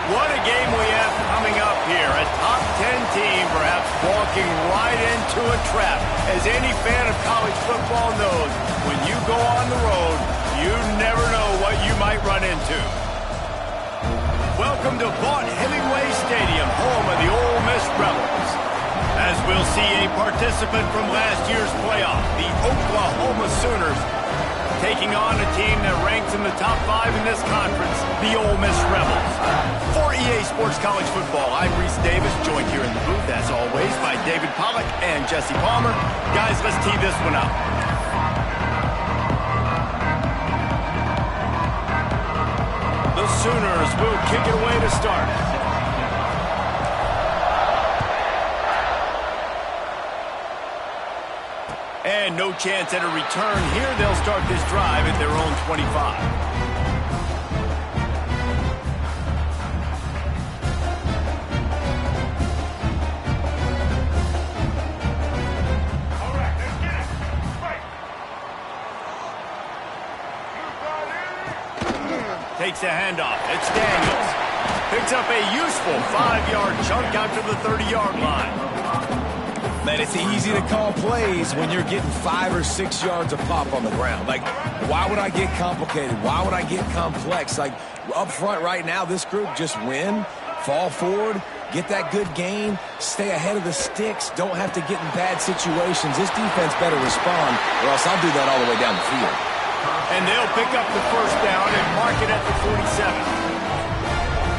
What a game we have coming up here. A top 10 team perhaps walking right into a trap. As any fan of college football knows, when you go on the road, you never know what you might run into. Welcome to Vaught-Hemingway Stadium, home of the Ole Miss Rebels. As we'll see a participant from last year's playoff, the Oklahoma Sooners, taking on a team that ranks in the top 5 in this conference, the Ole Miss Rebels. For EA Sports College Football, I'm Reese Davis, joined here in the booth, as always, by David Pollack and Jesse Palmer. Guys, let's tee this one up. The Sooners will kick it away to start. And no chance at a return here. They'll start this drive at their own 25. All right, let's get it. Right. Takes a handoff. It's Daniels. Picks up a useful 5-yard chunk out to the 30-yard line. Man, it's easy to call plays when you're getting 5 or 6 yards of pop on the ground. Like, why would I get complicated? Why would I get complex? Like, up front right now, this group just win, fall forward, get that good gain, stay ahead of the sticks, don't have to get in bad situations. This defense better respond, or else I'll do that all the way down the field. And they'll pick up the first down and mark it at the 47.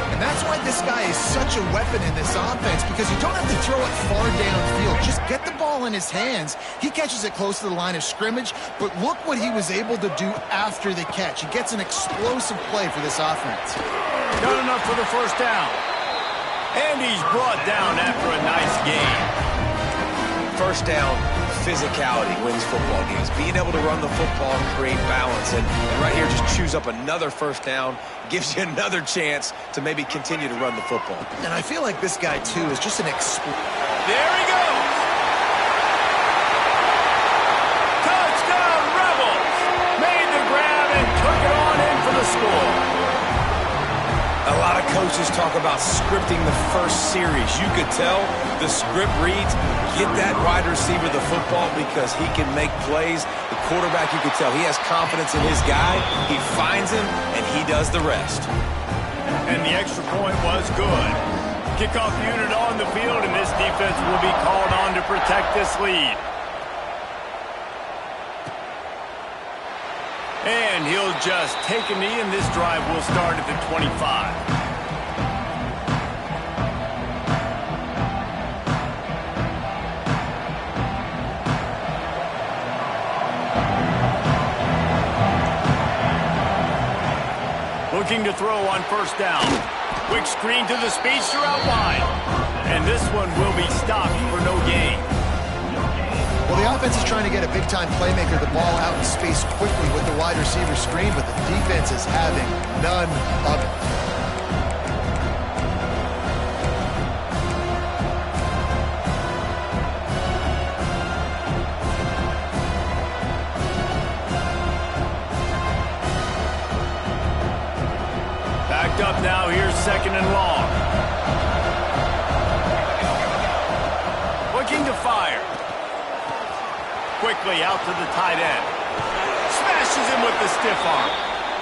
And that's why this guy is such a weapon in this offense, because you don't have to throw it far downfield. Just get the ball in his hands. He catches it close to the line of scrimmage, but look what he was able to do after the catch. He gets an explosive play for this offense. Got enough for the first down. And he's brought down after a nice gain. First down, physicality wins football games. Being able to run the football and create balance. And right here, just choose up another first down, gives you another chance to maybe continue to run the football. And I feel like this guy, too, is just an There he goes! Touchdown, Rebels! Made the grab and took it on in for the score. A lot of coaches talk about scripting the first series. You could tell the script reads, get that wide receiver the football because he can make plays. The quarterback, you could tell, he has confidence in his guy. He finds him, and he does the rest. And the extra point was good. Kickoff unit on the field, and this defense will be called on to protect this lead. And he'll just take a knee, and this drive will start at the 25. Looking to throw on first down. Quick screen to the speedster out wide. And this one will be stopped for no gain. Well, the offense is trying to get a big-time playmaker the ball out in space quickly with the wide receiver screen, but the defense is having none of it. Backed up now, here's second and long. Looking to fire. Quickly out to the tight end. Smashes him with the stiff arm.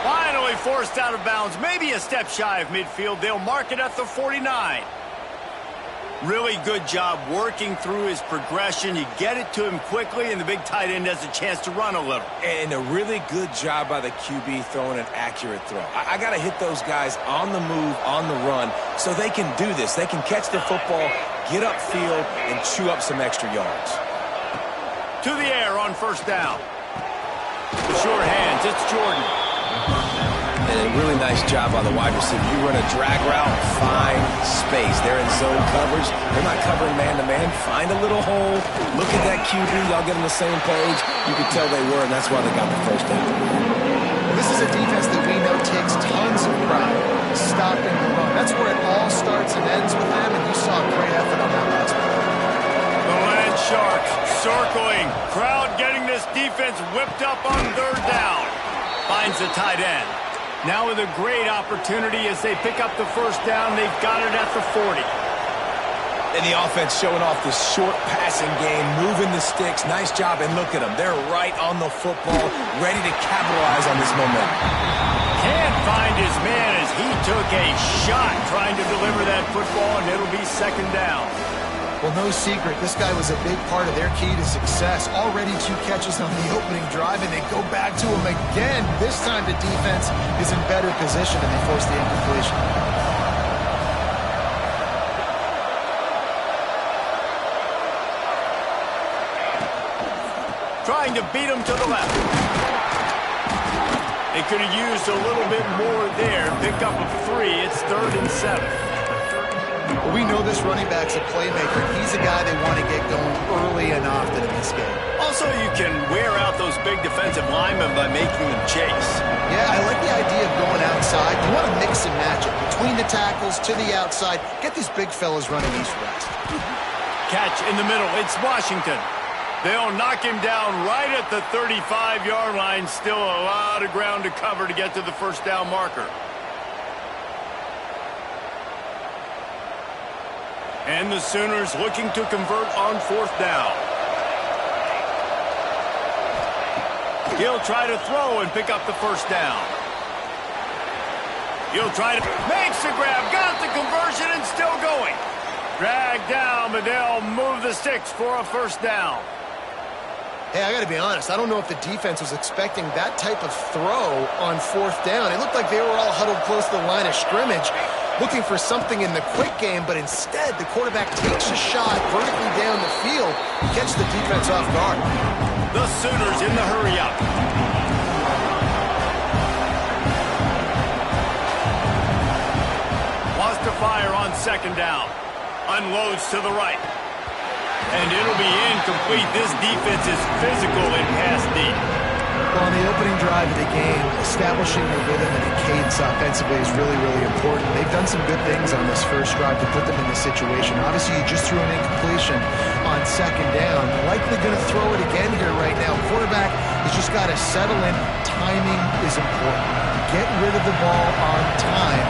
Finally forced out of bounds. Maybe a step shy of midfield. They'll mark it at the 49. Really good job working through his progression. You get it to him quickly, and the big tight end has a chance to run a little. And a really good job by the QB throwing an accurate throw. I got to hit those guys on the move, on the run, so they can do this. They can catch the football, get upfield, and chew up some extra yards. To the air on first down. Short hands, it's Jordan. And a really nice job by the wide receiver. You run a drag route, find space. They're in zone coverage. They're not covering man-to-man. Find a little hole. Look at that QB. Y'all get on the same page. You can tell they were, and that's why they got the first down. This is a defense that we know takes tons of pride stopping the run. That's where it all starts and ends with them, and you saw a great effort on that last one. The Land Sharks circling. Crowd getting this defense whipped up on third down. Finds the tight end. Now with a great opportunity as they pick up the first down. They've got it at the 40. And the offense showing off this short passing game, moving the sticks. Nice job, and look at them. They're right on the football, ready to capitalize on this momentum. Can't find his man as he took a shot trying to deliver that football, and it'll be second down. Well, no secret, this guy was a big part of their key to success. Already 2 catches on the opening drive, and they go back to him again. This time the defense is in better position, and they force the incompletion. Trying to beat him to the left. They could have used a little bit more there. Pick up a 3. It's 3rd and 7. Well, we know this running back's a playmaker. He's a guy they want to get going early and often in this game. Also, you can wear out those big defensive linemen by making them chase. Yeah, I like the idea of going outside. You want to mix and match it. Between the tackles, to the outside. Get these big fellas running east-west. Catch in the middle. It's Washington. They'll knock him down right at the 35-yard line. Still a lot of ground to cover to get to the first down marker. And the Sooners looking to convert on 4th down. He'll try to throw and pick up the first down. He'll try to makes the grab, got the conversion and still going. Dragged down, but they'll move the sticks for a first down. Hey, I got to be honest. I don't know if the defense was expecting that type of throw on 4th down. It looked like they were all huddled close to the line of scrimmage, looking for something in the quick game, but instead the quarterback takes a shot vertically down the field and catches the defense off guard. The Sooners in the hurry-up. Wants to fire on 2nd down. Unloads to the right. And it'll be incomplete. This defense is physical in pass deep. Well, on the opening drive of the game, establishing a rhythm and a cadence offensively is really, really important. They've done some good things on this first drive to put them in this situation. Obviously, you just threw an incompletion on 2nd down. Likely going to throw it again here right now. Quarterback has just got to settle in. Timing is important. Get rid of the ball on time.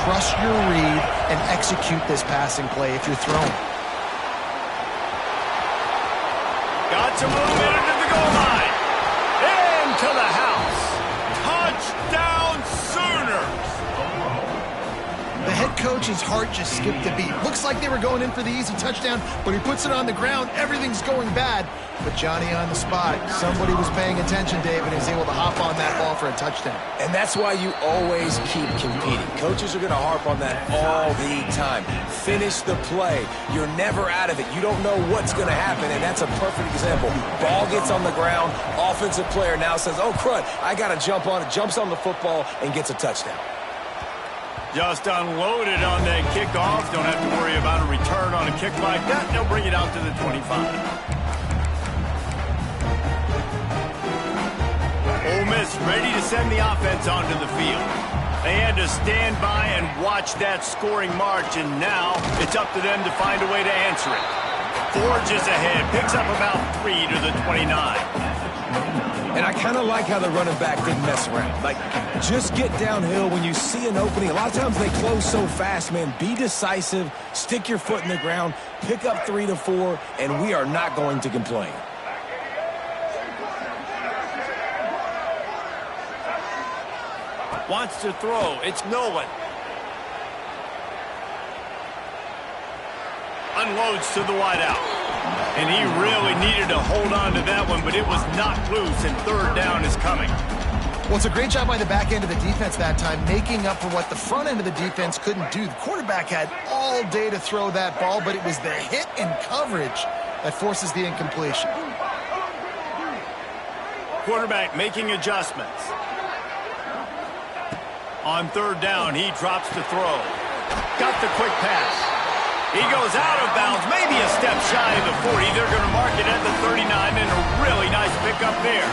Trust your read and execute this passing play if you're throwing. Got some movement into the goal line. Into the house. Touchdown Sooners. The head coach's heart just skipped a beat. Looks like they were going in for the easy touchdown, but he puts it on the ground. Everything's going bad. But Johnny on the spot. Somebody was paying attention, David, and is able to hop on that ball for a touchdown. And that's why you always keep competing. Coaches are going to harp on that all the time. Finish the play. You're never out of it. You don't know what's going to happen, and that's a perfect example. Ball gets on the ground. Offensive player now says, oh, crud, I got to jump on it. Jumps on the football and gets a touchdown. Just unloaded on that kickoff. Don't have to worry about a return on a kick like that. They'll bring it out to the 25. Ole Miss ready to send the offense onto the field. They had to stand by and watch that scoring march, and now it's up to them to find a way to answer it. Forges ahead, picks up about 3 to the 29. And I kind of like how the running back didn't mess around. Like, just get downhill when you see an opening. A lot of times they close so fast, man. Be decisive, stick your foot in the ground, pick up 3 to 4, and we are not going to complain. Wants to throw. It's Nolan. Unloads to the wideout. And he really needed to hold on to that one, but it was knocked loose, and 3rd down is coming. Well, it's a great job by the back end of the defense that time, making up for what the front end of the defense couldn't do. The quarterback had all day to throw that ball, but it was the hit and coverage that forces the incompletion. Quarterback making adjustments. On 3rd down, he drops to throw. Got the quick pass. He goes out of bounds, maybe a step shy of the 40. They're going to mark it at the 39, and a really nice pickup there.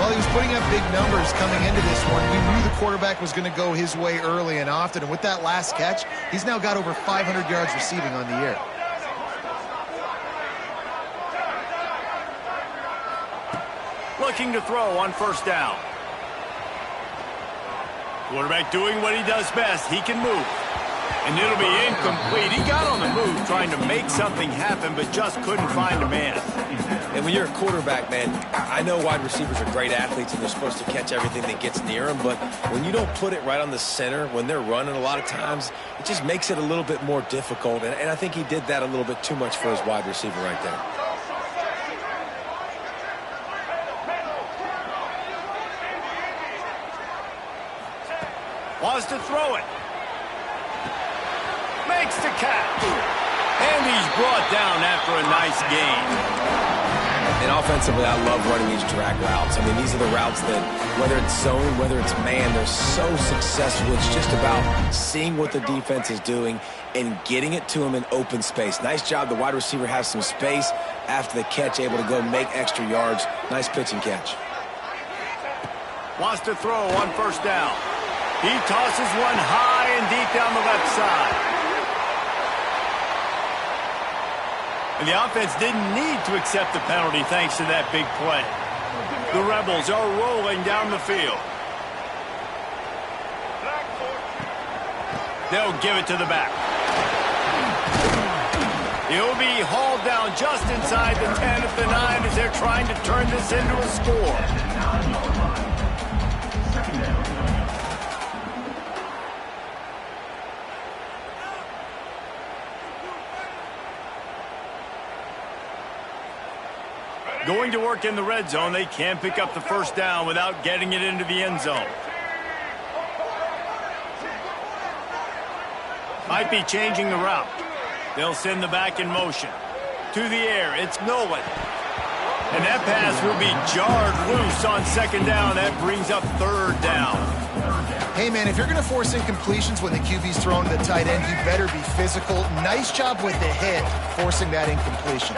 Well, he was putting up big numbers coming into this one. We knew the quarterback was going to go his way early and often, and with that last catch, he's now got over 500 yards receiving on the year. Looking to throw on 1st down. Quarterback doing what he does best. He can move. And it'll be incomplete. He got on the move trying to make something happen, but just couldn't find a man. And when you're a quarterback, man, I know wide receivers are great athletes and they're supposed to catch everything that gets near them, but when you don't put it right on the center, when they're running a lot of times, it just makes it a little bit more difficult. And I think he did that a little bit too much for his wide receiver right there. Wants to throw it. Makes the catch. And he's brought down after a nice gain. And offensively, I love running these drag routes. I mean, these are the routes that, whether it's zone, whether it's man, they're so successful. It's just about seeing what the defense is doing and getting it to them in open space. Nice job. The wide receiver has some space after the catch, able to go make extra yards. Nice pitch and catch. Wants to throw on first down. He tosses one high and deep down the left side. And the offense didn't need to accept the penalty thanks to that big play. The Rebels are rolling down the field. They'll give it to the back. He'll be hauled down just inside the 10 of the 9 as they're trying to turn this into a score. Going to work in the red zone, they can't pick up the first down without getting it into the end zone. Might be changing the route. They'll send the back in motion. To the air, it's Nolan. And that pass will be jarred loose on second down. That brings up third down. Hey, man, if you're going to force incompletions when the QB's thrown to the tight end, you better be physical. Nice job with the hit, forcing that incompletion.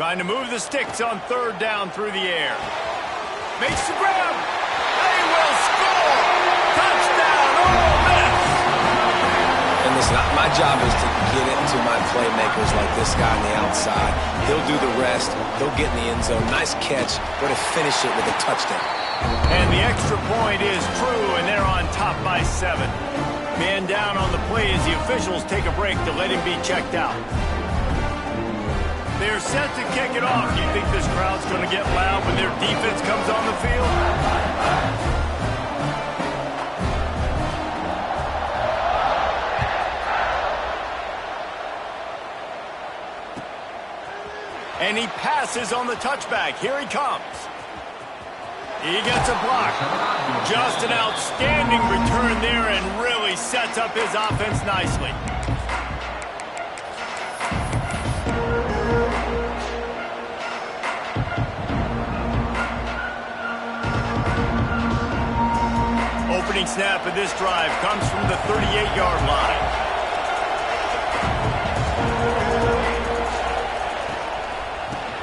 Trying to move the sticks on third down through the air. Makes the grab. They will score. Touchdown, Ole Miss. And listen, my job is to get it to my playmakers like this guy on the outside. He'll do the rest. He'll get in the end zone. Nice catch. But to finish it with a touchdown. And the extra point is true, and they're on top by 7. Man down on the play as the officials take a break to let him be checked out. They're set to kick it off. Do you think this crowd's going to get loud when their defense comes on the field? And he passes on the touchback. Here he comes. He gets a block. Just an outstanding return there and really sets up his offense nicely. Opening snap of this drive comes from the 38-yard line.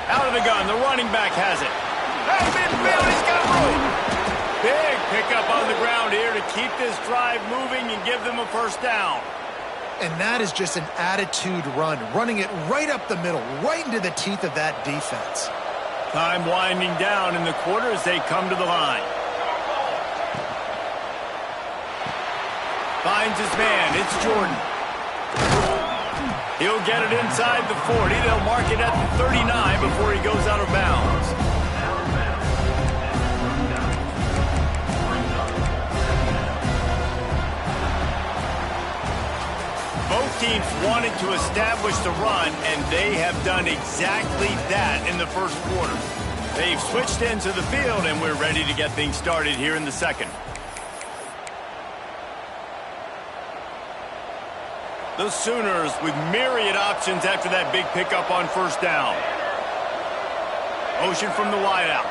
Out of the gun, the running back has it. That midfield, he's got room. Big pickup on the ground here to keep this drive moving and give them a first down. And that is just an attitude run, running it right up the middle, right into the teeth of that defense. Time winding down in the quarter as they come to the line. Finds his man. It's Jordan. He'll get it inside the 40. They'll mark it at the 39 before he goes out of bounds. Both teams wanted to establish the run, and they have done exactly that in the first quarter. They've switched into the field, and we're ready to get things started here in the second. The Sooners with myriad options after that big pickup on first down. Motion from the wideout.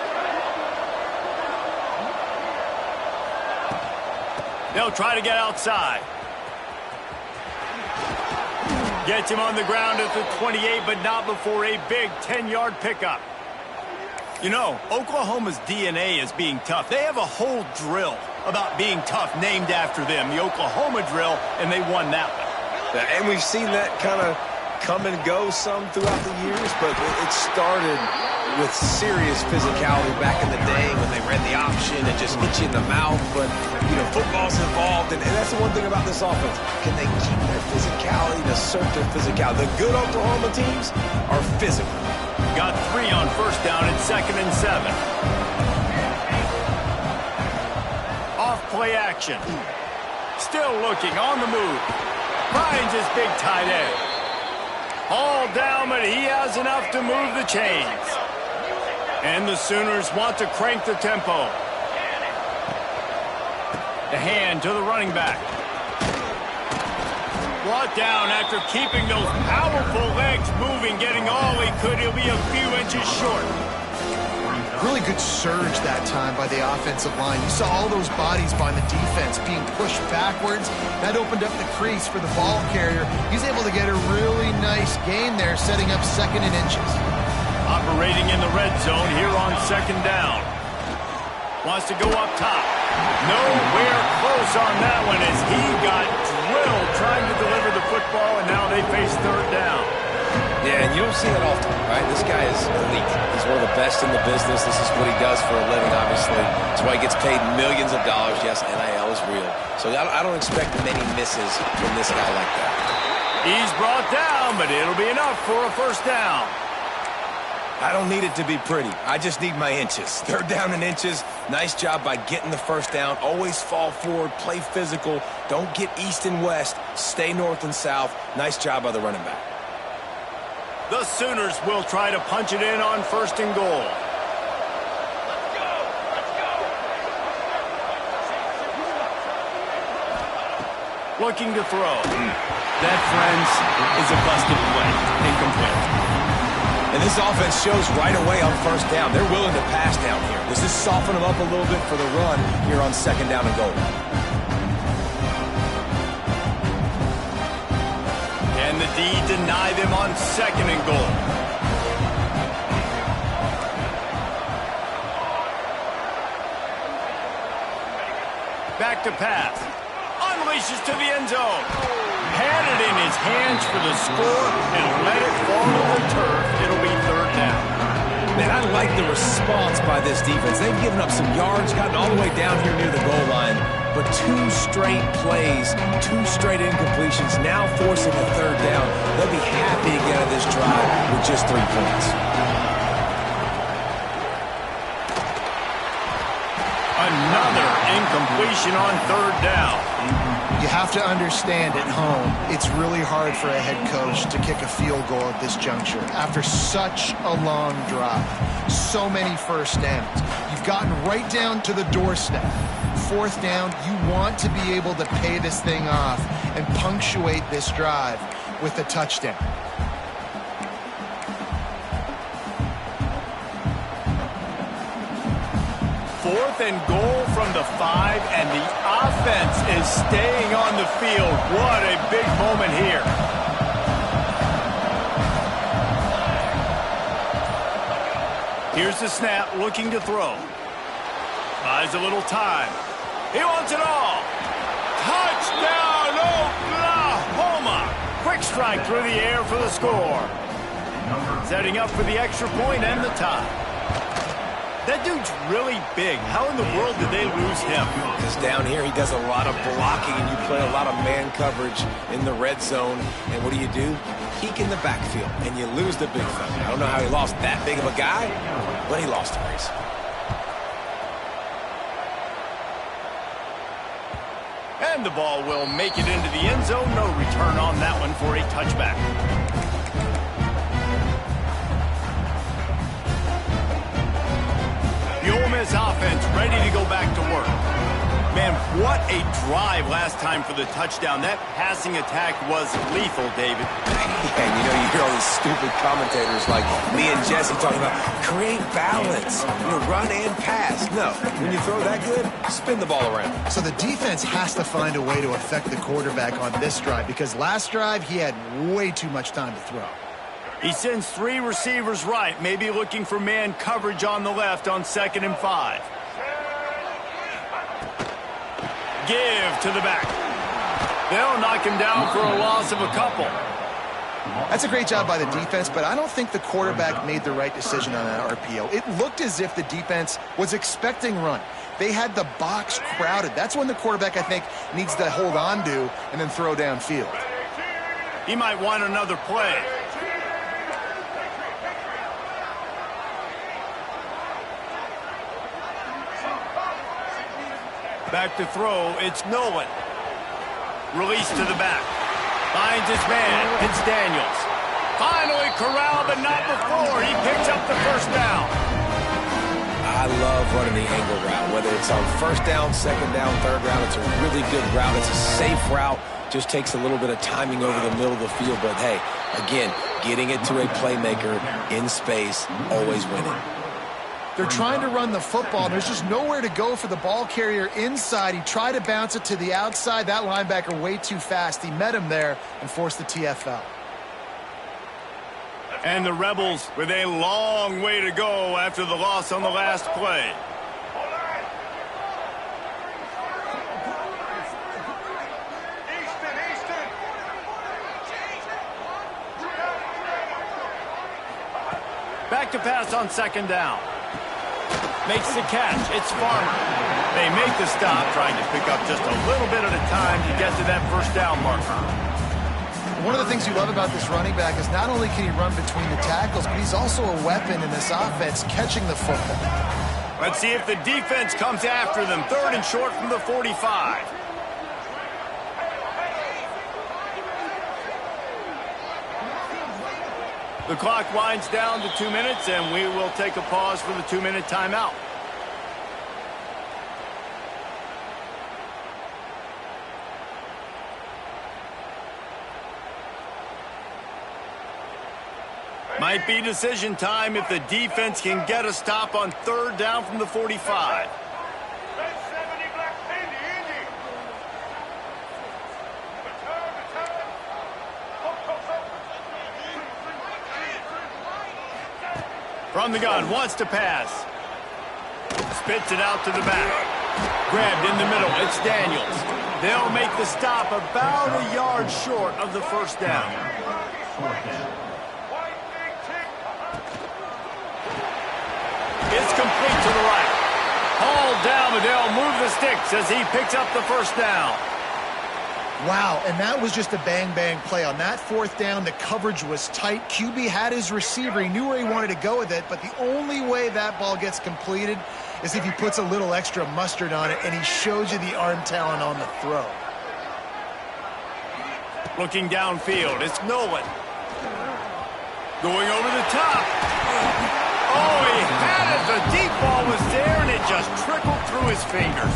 They'll try to get outside. Gets him on the ground at the 28, but not before a big 10-yard pickup. You know, Oklahoma's DNA is being tough. They have a whole drill about being tough named after them, the Oklahoma drill, and they won that one. And we've seen that kind of come and go some throughout the years, but it started with serious physicality back in the day when they ran the option and just hit you in the mouth. But, you know, football's involved, and that's the one thing about this offense. Can they keep their physicality and assert their physicality? The good Oklahoma teams are physical. Got 3 on first down at 2nd and 7. Off play action. Still looking on the move. Finds his big tight end. All down, but he has enough to move the chains. And the Sooners want to crank the tempo. The hand to the running back. Brought down after keeping those powerful legs moving, getting all he could. He'll be a few inches short. Really good surge that time by the offensive line. You saw all those bodies by the defense being pushed backwards. That opened up the crease for the ball carrier. He's able to get a really nice gain there, setting up 2nd and inches. Operating in the red zone here on 2nd down. Wants to go up top. Nowhere close on that one as he got drilled trying to deliver the football, and now they face 3rd down. Yeah, and you don't see it often, right? This guy is elite. He's one of the best in the business. This is what he does for a living, obviously. That's why he gets paid millions of dollars. Yes, NIL is real. So I don't expect many misses from this guy like that. He's brought down, but it'll be enough for a 1st down. I don't need it to be pretty. I just need my inches. 3rd down and inches. Nice job by getting the 1st down. Always fall forward, play physical. Don't get east and west. Stay north and south. Nice job by the running back. The Sooners will try to punch it in on 1st and goal. Looking to throw. That, friends, is a busted play. Incomplete. And this offense shows right away on 1st down. They're willing to pass down here. Does this soften them up a little bit for the run here on 2nd down and goal? And the D deny them on 2nd and goal. Back to pass. Unleashes to the end zone. Had it in his hands for the score and let it fall to the turf. It'll be 3rd down. Man, I like the response by this defense. They've given up some yards, gotten all the way down here near the goal line. But 2 straight plays, 2 straight incompletions, now forcing a 3rd down. They'll be happy to get out of this drive with just 3 points. Another incompletion on 3rd down. You have to understand at home, it's really hard for a head coach to kick a field goal at this juncture. After such a long drive, so many 1st downs, you've gotten right down to the doorstep. 4th down, you want to be able to pay this thing off and punctuate this drive with a touchdown. Fourth and goal from the 5, and the offense is staying on the field. What a big moment here. Here's the snap, looking to throw. Buys a little time. He wants it all. Touchdown, Oklahoma! Quick strike through the air for the score. Setting up for the extra point and the tie. That dude's really big. How in the world did they lose him? Because down here he does a lot of blocking and you play a lot of man coverage in the red zone. And what do? Peek in the backfield and you lose the big fella. I don't know how he lost that big of a guy, but he lost the race. And the ball will make it into the end zone. No return on that one for a touchback. The Ole Miss offense ready to go back to work. Man, what a drive last time for the touchdown. That passing attack was lethal, David. And you know, you hear all these stupid commentators like me and Jesse talking about create balance, run and pass. No, when you throw that good, spin the ball around. So the defense has to find a way to affect the quarterback on this drive because last drive he had way too much time to throw. He sends 3 receivers right, maybe looking for man coverage on the left on 2nd and 5. Give to the back. They'll knock him down for a loss of a couple. That's a great job by the defense, but I don't think the quarterback made the right decision on that RPO. It looked as if the defense was expecting run. They had the box crowded. That's when the quarterback, I think, needs to hold on to and then throw downfield. He might want another play. Back to throw, it's Nolan. Release to the back. Finds his man, it's Daniels. Finally corralled, but not before. He picks up the first down. I love running the angle route, whether it's on 1st down, 2nd down, 3rd down. It's a really good route. It's a safe route. Just takes a little bit of timing over the middle of the field. But, hey, again, getting it to a playmaker in space, always winning. They're trying to run the football. There's just nowhere to go for the ball carrier inside. He tried to bounce it to the outside. That linebacker way too fast. He met him there and forced the TFL. And the Rebels with a long way to go after the loss on the last play. Back to pass on 2nd down. Makes the catch. It's Farmer. They make the stop, trying to pick up just a little bit at a time to get to that 1st down marker. One of the things you love about this running back is not only can he run between the tackles, but he's also a weapon in this offense catching the football. Let's see if the defense comes after them. 3rd and short from the 45. The clock winds down to 2 minutes, and we will take a pause for the 2-minute timeout. Might be decision time if the defense can get a stop on 3rd down from the 45. From the gun, wants to pass. Spits it out to the back. Grabbed in the middle, it's Daniels. They'll make the stop about a yard short of the 1st down. It's complete to the right. Hauled down, but they'll move the sticks as he picks up the 1st down. Wow, and that was just a bang-bang play. On that 4th down, the coverage was tight. QB had his receiver. He knew where he wanted to go with it, but the only way that ball gets completed is if he puts a little extra mustard on it, and he shows you the arm talent on the throw. Looking downfield, it's Nolan. Going over the top. Oh, he had it. The deep ball was there, and it just trickled through his fingers.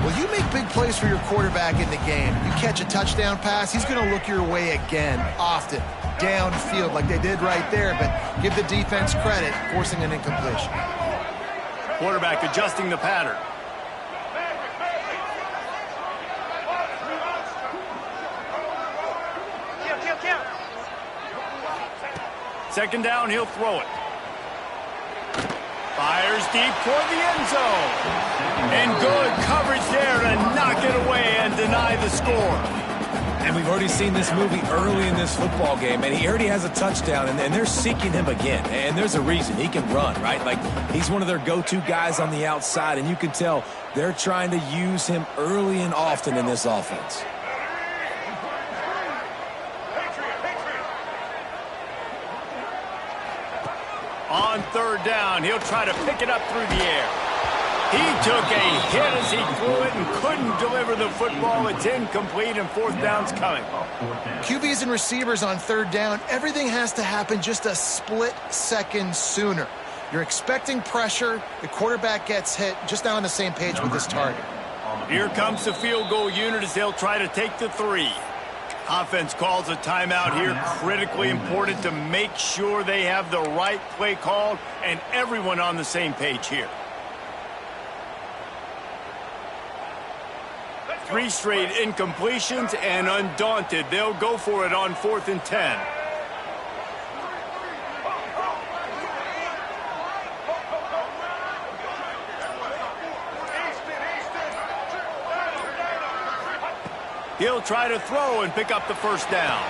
Well, you make big plays for your quarterback in the game. You catch a touchdown pass, he's going to look your way again, often, downfield like they did right there, but give the defense credit, forcing an incompletion. Quarterback adjusting the pattern. Second down, he'll throw it. Fires deep toward the end zone. And good coverage there to knock it away and deny the score. And we've already seen this movie early in this football game, and he already has a touchdown, and they're seeking him again. And there's a reason. He can run, right? Like, he's one of their go-to guys on the outside, and you can tell they're trying to use him early and often in this offense. On 3rd down, he'll try to pick it up through the air. He took a hit as he threw it and couldn't deliver the football. It's incomplete, and 4th down's coming. QBs and receivers on 3rd down, everything has to happen just a split second sooner. You're expecting pressure. The quarterback gets hit. Just not on the same page with this target. Here comes the field goal unit as they'll try to take the 3. Offense calls a timeout here. Critically important to make sure they have the right play called and everyone on the same page here. 3 straight incompletions, and undaunted, they'll go for it on 4th and 10. He'll try to throw and pick up the first down.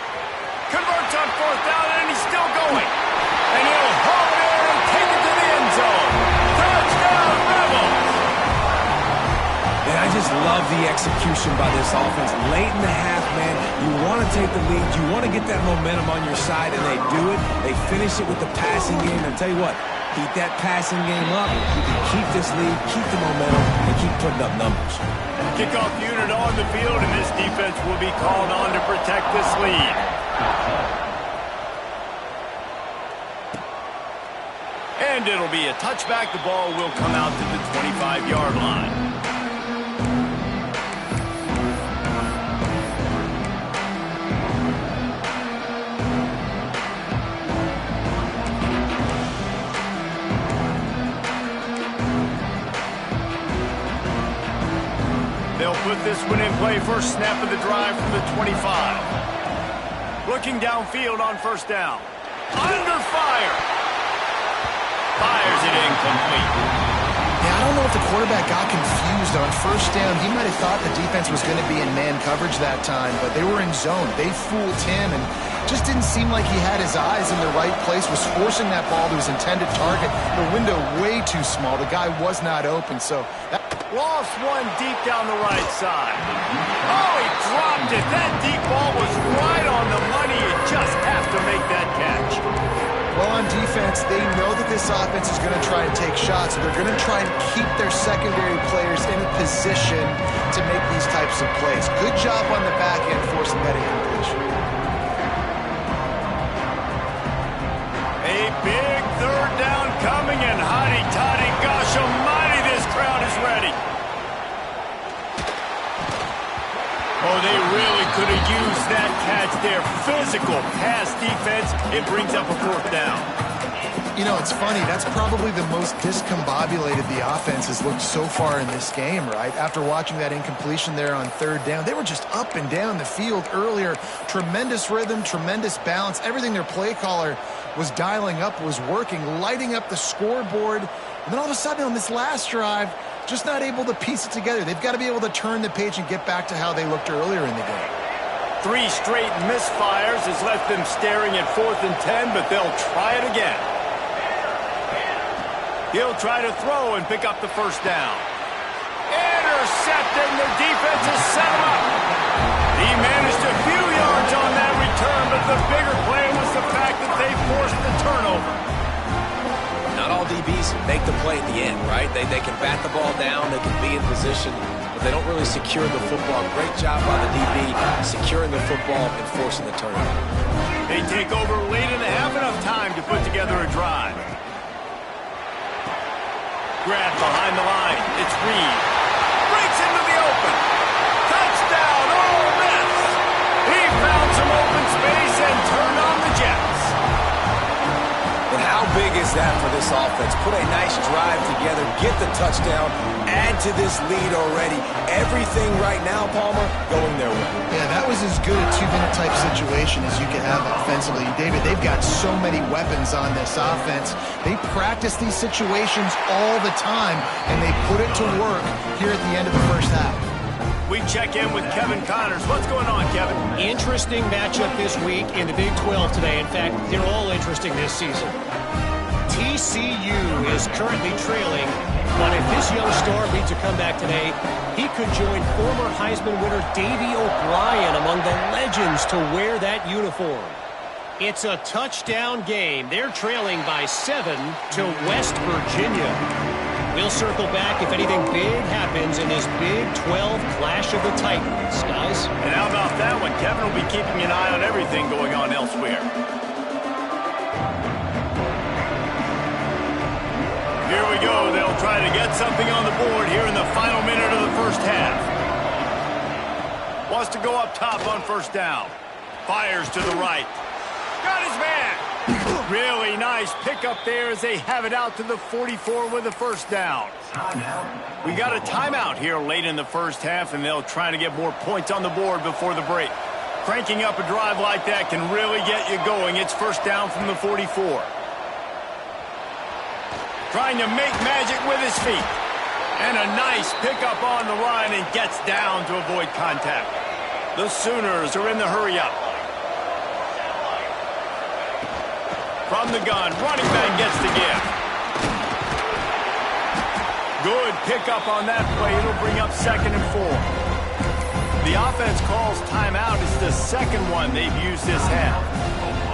Converts on 4th down, and he's still going. And he'll haul it in and take it to the end zone. Touchdown, Rebels! And I just love the execution by this offense. Late in the half, man, you want to take the lead. You want to get that momentum on your side, and they do it. They finish it with the passing game. And I'll tell you what, keep that passing game up. You can keep this lead, keep the momentum, and keep putting up numbers. Kickoff unit on the field, and this defense will be called on to protect this lead. And it'll be a touchback. The ball will come out to the 25-yard line. They'll put this one in play. First snap of the drive from the 25. Looking downfield on 1st down. Under fire. Fires it incomplete. Yeah, I don't know if the quarterback got confused on 1st down. He might have thought the defense was going to be in man coverage that time, but they were in zone. They fooled him and just didn't seem like he had his eyes in the right place, was forcing that ball to his intended target. The window way too small. The guy was not open, so that lost one deep down the right side. Oh, he dropped it. That deep ball was right on the money. You just have to make that catch. well, on defense, they know that this offense is going to try and take shots, so they're going to try and keep their secondary players in a position to make these types of plays. Good job on the back end forcing that incompletion. A big 3rd down coming, and hotty-toddy, gosh almighty, this crowd is ready. Oh, they really could have used that catch there. Physical pass defense. It brings up a 4th down. You know, it's funny. That's probably the most discombobulated the offense has looked so far in this game, right? After watching that incompletion there on 3rd down, they were just up and down the field earlier. Tremendous rhythm, tremendous balance. Everything their play caller was dialing up was working, lighting up the scoreboard. And then all of a sudden on this last drive, just not able to piece it together. They've got to be able to turn the page and get back to how they looked earlier in the game. 3 straight misfires has left them staring at 4th and 10, but they'll try it again. He'll try to throw and pick up the 1st down. Intercepting, the defense has set him up. He managed a few yards on that return, but the bigger play was the fact that they forced the turnover. Not all DBs make the play at the end, right? They can bat the ball down, they can be in position, but they don't really secure the football. Great job by the DB securing the football and forcing the turnover. They take over late in the half, enough time to put together a drive. Grab behind the line. It's Reed. Breaks into the open. Touchdown, Ole Miss. He found some open space and turned on the Jets. But how big is that for this offense? Put a nice drive together, get the touchdown, add to this lead already. Everything right now, Palmer, going their way. Yeah, that was as good a 2-minute type situation as you could have offensively. David, they've got so many weapons on this offense. They practice these situations all the time, and they put it to work here at the end of the first half. We check in with Kevin Connors. What's going on, Kevin? Interesting matchup this week in the Big 12 today. In fact, they're all interesting this season. TCU is currently trailing, but if this young star leads a comeback today, he could join former Heisman winner Davey O'Brien among the legends to wear that uniform. It's a touchdown game. They're trailing by 7 to West Virginia. We'll circle back if anything big happens in this Big 12 Clash of the Titans, guys. And how about that one? Kevin will be keeping an eye on everything going on elsewhere. Here we go. They'll try to get something on the board here in the final minute of the first half. Wants to go up top on 1st down. Fires to the right. Got his man. Really nice pickup there as they have it out to the 44 with a first down. We got a timeout here late in the first half, and they'll try to get more points on the board before the break. Cranking up a drive like that can really get you going. It's first down from the 44. Trying to make magic with his feet. And a nice pickup on the run and gets down to avoid contact. The Sooners are in the hurry-up. From the gun, running back gets the give. Good pickup on that play. It'll bring up 2nd and 4. The offense calls timeout. It's the second one they've used this half.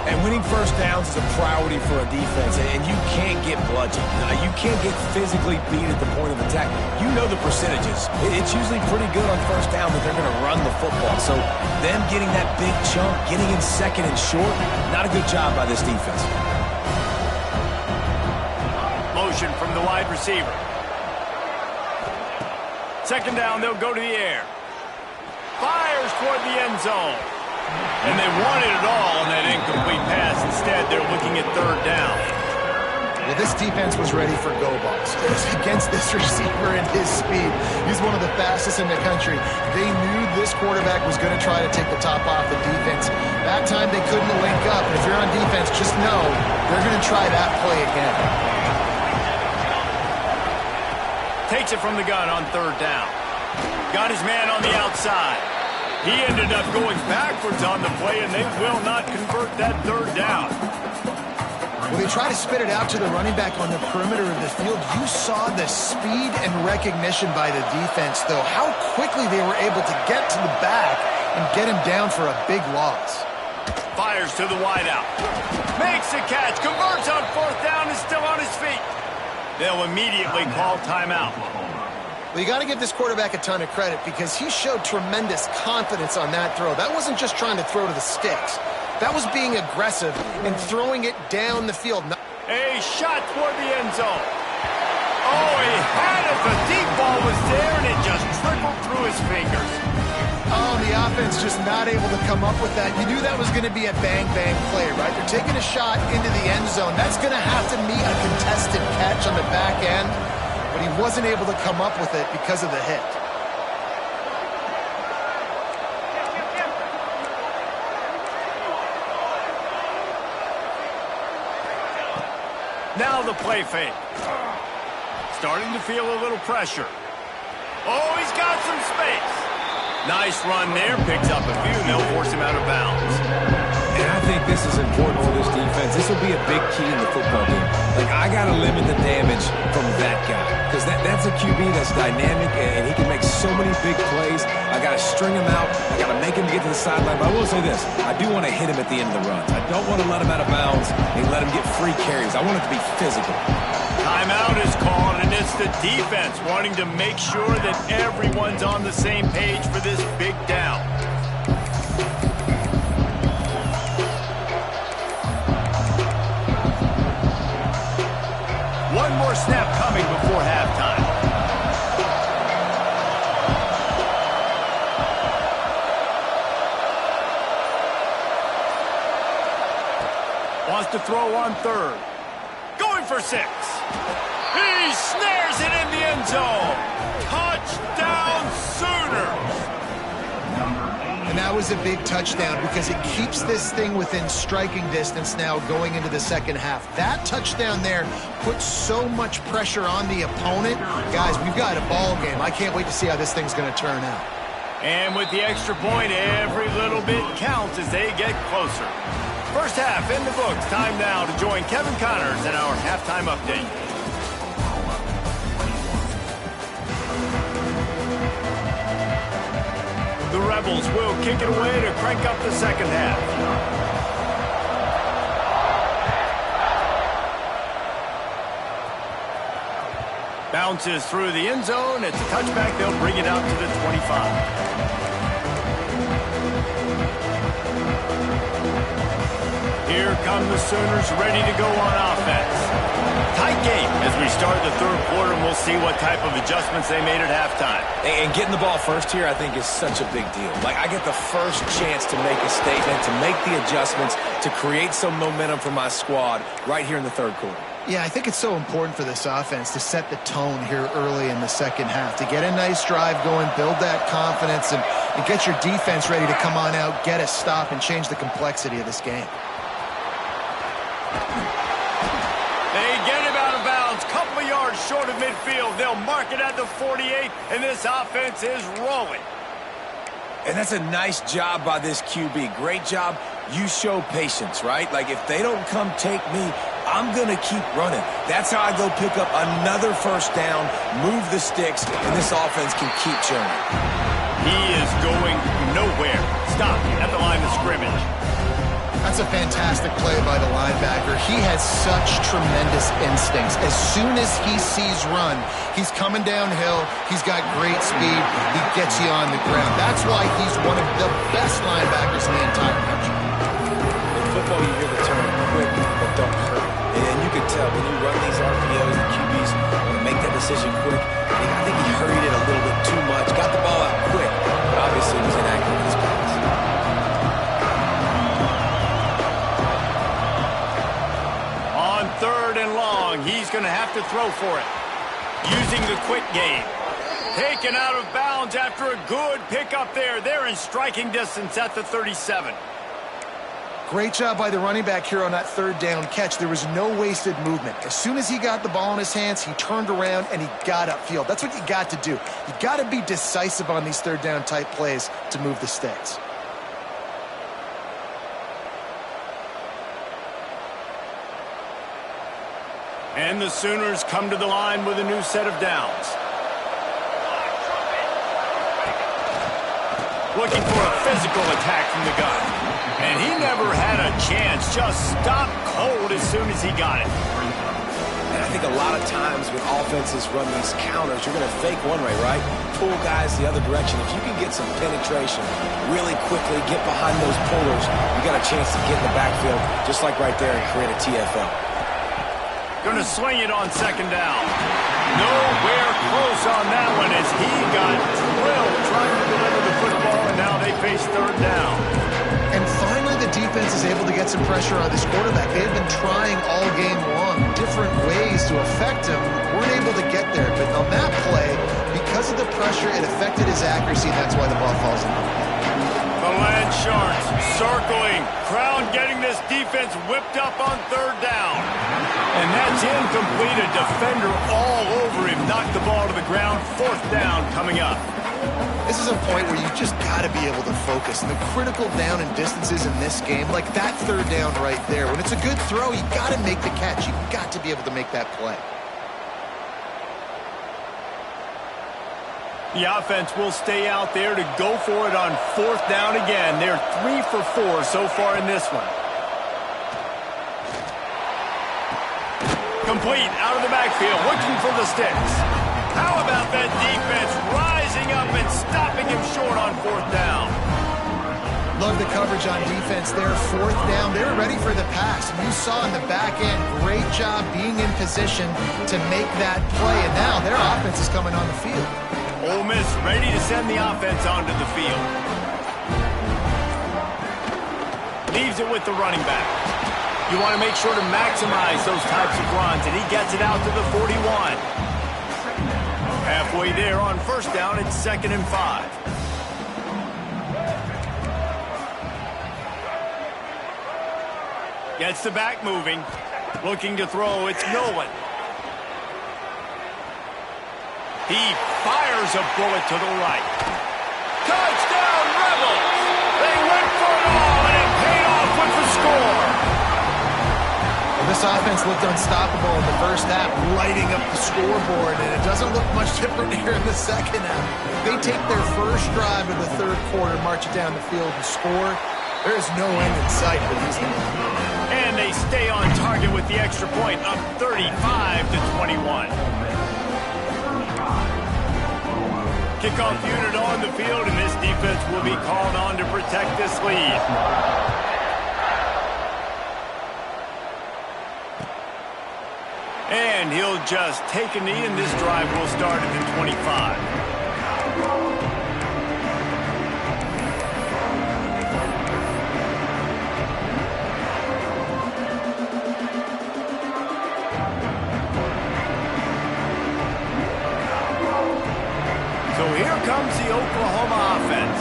And winning first downs is a priority for a defense, and you can't get bludgeoned. You can't get physically beat at the point of attack. You know the percentages. It's usually pretty good on first down that they're going to run the football. So them getting that big chunk, getting in 2nd and short, not a good job by this defense. Motion from the wide receiver. 2nd down, they'll go to the air. Fires toward the end zone. And they wanted it all on that incomplete pass. Instead, they're looking at 3rd down. Well, this defense was ready for go balls. Against this receiver and his speed, he's one of the fastest in the country. They knew this quarterback was going to try to take the top off the defense. That time they couldn't link up. And if you're on defense, just know they're going to try that play again. Takes it from the gun on 3rd down. Got his man on the outside. He ended up going backwards on the play, and they will not convert that 3rd down. When they try to spit it out to the running back on the perimeter of the field, you saw the speed and recognition by the defense, though. How quickly they were able to get to the back and get him down for a big loss. Fires to the wideout. Makes a catch. Converts on 4th down. Is still on his feet. They'll immediately call timeout. Well, you got to give this quarterback a ton of credit because he showed tremendous confidence on that throw. That wasn't just trying to throw to the sticks. That was being aggressive and throwing it down the field. A shot toward the end zone. Oh, he had it. The deep ball was there, and it just trickled through his fingers. Oh, the offense just not able to come up with that. You knew that was going to be a bang-bang play, right? They're taking a shot into the end zone. That's going to have to meet a contested catch on the back end. But he wasn't able to come up with it because of the hit. Now the play fake. Starting to feel a little pressure. Oh, he's got some space. Nice run there. Picks up a few, and they'll force him out of bounds. And I think this is important for this defense. This will be a big key in the football game. Like, I got to limit the damage from that guy. Because that's a QB that's dynamic, and he can make so many big plays. I got to string him out. I got to make him get to the sideline. But I will say this. I do want to hit him at the end of the runs. I don't want to let him out of bounds and let him get free carries. I want it to be physical. Timeout is called, and it's the defense wanting to make sure that everyone's on the same page for this big down. One more snap coming before halftime. Wants to throw on 3rd. Going for 6. He snares it in the end zone. Touchdown, Sooners. And that was a big touchdown because it keeps this thing within striking distance now going into the second half. That touchdown there puts so much pressure on the opponent. Guys, we've got a ball game. I can't wait to see how this thing's going to turn out. And with the extra point, every little bit counts as they get closer. First half in the books. Time now to join Kevin Connors in our halftime update. The Rebels will kick it away to crank up the second half. Bounces through the end zone. It's a touchback. They'll bring it out to the 25. Here come the Sooners ready to go on offense. Tight game as we start the third quarter, and we'll see what type of adjustments they made at halftime. And getting the ball first here, I think, is such a big deal. Like, I get the first chance to make a statement, to make the adjustments, to create some momentum for my squad right here in the third quarter. Yeah, I think it's so important for this offense to set the tone here early in the second half, to get a nice drive going, build that confidence, and get your defense ready to come on out, get a stop, and change the complexity of this game. They get him out of bounds, couple of yards short of midfield. They'll mark it at the 48, and this offense is rolling. And that's a nice job by this QB. Great job. You show patience, right? Like, if they don't come take me, I'm going to keep running. That's how I go pick up another first down, move the sticks, and this offense can keep churning. He is going nowhere. Stop at the line of scrimmage. That's a fantastic play by the linebacker. He has such tremendous instincts. As soon as he sees run, he's coming downhill. He's got great speed. He gets you on the ground. That's why he's one of the best linebackers in the entire country. In football, you hear the term quick but don't hurt. And you can tell when you run these RPOs, the QBs want to make that decision quick. I think he hurried it a little bit too much. Got the ball out quick, but obviously was inaccurate in his pass. Third and long, he's going to have to throw for it. Using the quick game. Taken out of bounds after a good pickup there. They're in striking distance at the 37. Great job by the running back here on that third down catch. There was no wasted movement. As soon as he got the ball in his hands, he turned around and he got upfield. That's what you got to do. You got to be decisive on these third down type plays to move the sticks. And the Sooners come to the line with a new set of downs. Looking for a physical attack from the gun. And he never had a chance. Just stopped cold as soon as he got it. And I think a lot of times when offenses run these counters, you're going to fake one way, right? Pull guys the other direction. If you can get some penetration really quickly, get behind those pullers, you got a chance to get in the backfield just like right there and create a TFL. Going to swing it on second down. Nowhere close on that one as he got drilled trying to deliver the football, and now they face third down. And finally the defense is able to get some pressure on this quarterback. They've been trying all game long different ways to affect him. Weren't able to get there, but on that play, because of the pressure, it affected his accuracy, and that's why the ball falls in. The Land Sharks circling. Crown getting this defense whipped up on third down. And that's incomplete. A defender all over him. Knocked the ball to the ground. Fourth down coming up. This is a point where you just got to be able to focus. And the critical down and distances in this game, like that third down right there, when it's a good throw, you got to make the catch. You got to be able to make that play. The offense will stay out there to go for it on fourth down again. They're 3 for 4 so far in this one. Complete out of the backfield, looking for the sticks. How about that defense rising up and stopping him short on fourth down? Love the coverage on defense there. Fourth down, they were ready for the pass. And you saw in the back end, great job being in position to make that play. And now their offense is coming on the field. Ole Miss ready to send the offense onto the field. Leaves it with the running back. You want to make sure to maximize those types of runs, and he gets it out to the 41. Halfway there on first down, it's 2nd and 5. Gets the back moving. Looking to throw, it's Nolan. He fires a bullet to the right. Touchdown, Rebels! They went for it all, and it paid off with the score. Well, this offense looked unstoppable in the first half, lighting up the scoreboard, and it doesn't look much different here in the second half. They take their first drive of the third quarter, march it down the field, and score. There is no end in sight for these guys. And they stay on target with the extra point, up 35-21. Kickoff unit on the field, and this defense will be called on to protect this lead. And he'll just take a knee, and this drive will start at the 25. So here comes the Oklahoma offense.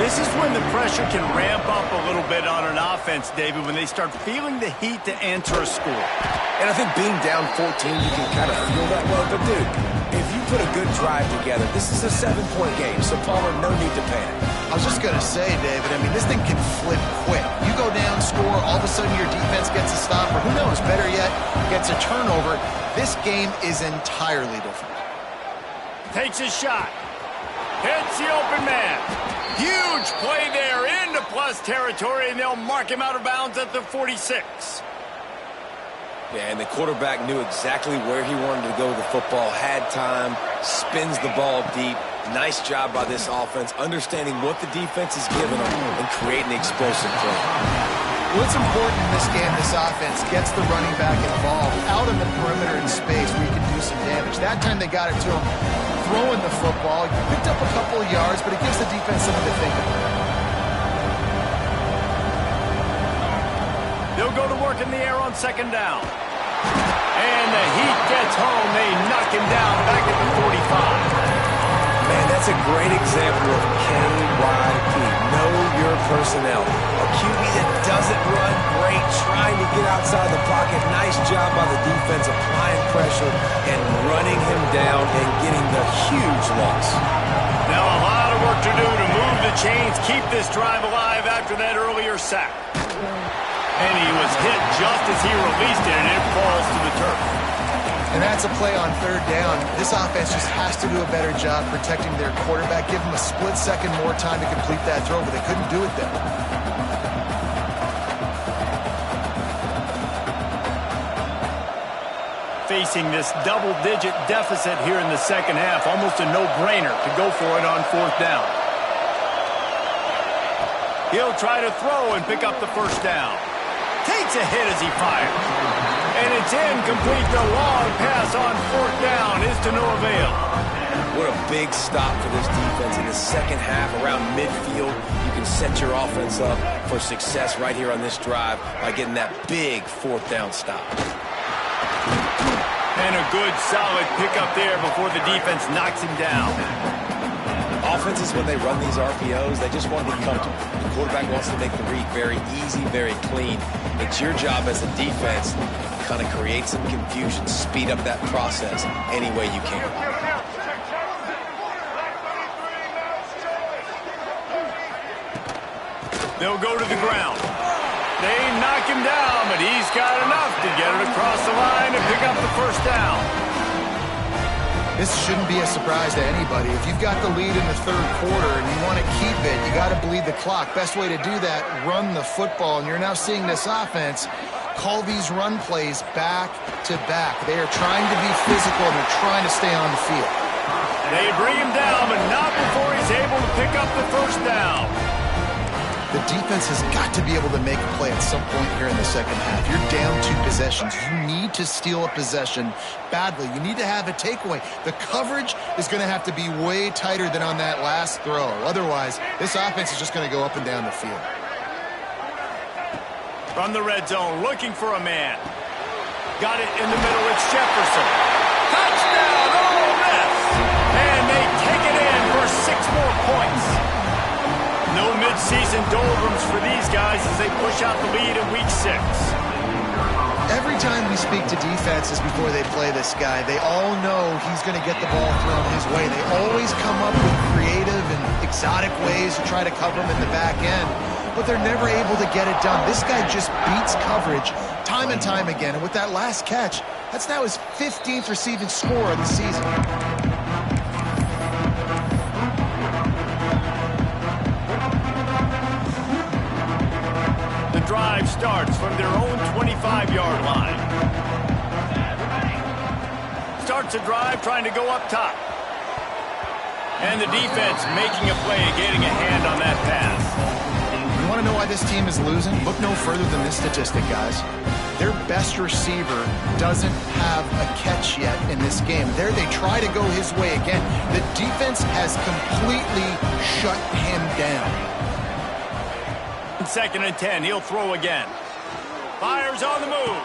This is when the pressure can ramp up a little bit on an offense, David, when they start feeling the heat to answer a score. And I think being down 14, you can kind of feel that way. But, dude, if you put a good drive together, this is a 7-point game, so, Palmer, no need to panic. I was just going to say, David, I mean, this thing can flip quick. You go down, score, all of a sudden your defense gets a stop, or who knows, better yet, gets a turnover. This game is entirely different. Takes a shot. Hits the open man. Huge play there into plus territory, and they'll mark him out of bounds at the 46. Yeah, and the quarterback knew exactly where he wanted to go with the football, had time, spins the ball deep. Nice job by this offense, understanding what the defense is giving them and creating the explosive play. What's important in this game, this offense gets the running back involved out in the perimeter in space where you can do some damage. That time they got it to him throwing the football. He picked up a couple of yards, but it gives the defense something to think about. They'll go to work in the air on second down. And the heat gets home. They knock him down back at the 45. Man, that's a great example of KYP. Know your personnel. A QB that doesn't run great, trying to get outside the pocket. Nice job by the defense, applying pressure and running him down and getting the huge loss. Now a lot of work to do to move the chains, keep this drive alive after that earlier sack. And he was hit just as he released it, and it falls to the turf. And that's a play on third down. This offense just has to do a better job protecting their quarterback. Give him a split second more time to complete that throw, but they couldn't do it there. Facing this double-digit deficit here in the second half, almost a no-brainer to go for it on fourth down. He'll try to throw and pick up the first down. Takes a hit as he fires. And it's incomplete. The long pass on fourth down is to no avail. What a big stop for this defense in the second half around midfield. You can set your offense up for success right here on this drive by getting that big fourth down stop. And a good solid pickup there before the defense knocks him down. Offenses, when they run these RPOs, they just want to be comfortable. The quarterback wants to make the read very easy, very clean. It's your job as a defense to kind of create some confusion, speed up that process any way you can. They'll go to the ground. They knock him down, but he's got enough to get it across the line and pick up the first down. This shouldn't be a surprise to anybody. If you've got the lead in the third quarter and you want to keep it, you got to bleed the clock. Best way to do that, run the football. And you're now seeing this offense call these run plays back to back. They are trying to be physical and they're trying to stay on the field. They bring him down, but not before he's able to pick up the first down. The defense has got to be able to make a play at some point here in the second half. You're down 2 possessions. You need to steal a possession badly. You need to have a takeaway. The coverage is going to have to be way tighter than on that last throw. Otherwise, this offense is just going to go up and down the field. From the red zone, looking for a man. Got it in the middle. It's Jefferson. Touchdown, Ole Miss! And they take it in for 6 more points. No mid-season doldrums for these guys as they push out the lead in week 6. Every time we speak to defenses before they play this guy, they all know he's going to get the ball thrown his way. They always come up with creative and exotic ways to try to cover him in the back end, but they're never able to get it done. This guy just beats coverage time and time again, and with that last catch, that's now his 15th receiving score of the season. Drive starts from their own 25-yard line. Starts a drive trying to go up top. And the defense making a play, getting a hand on that pass. You want to know why this team is losing? Look no further than this statistic, guys. their best receiver doesn't have a catch yet in this game. There they try to go his way again. The defense has completely shut him down. 2nd and 10, he'll throw again. Fires on the move.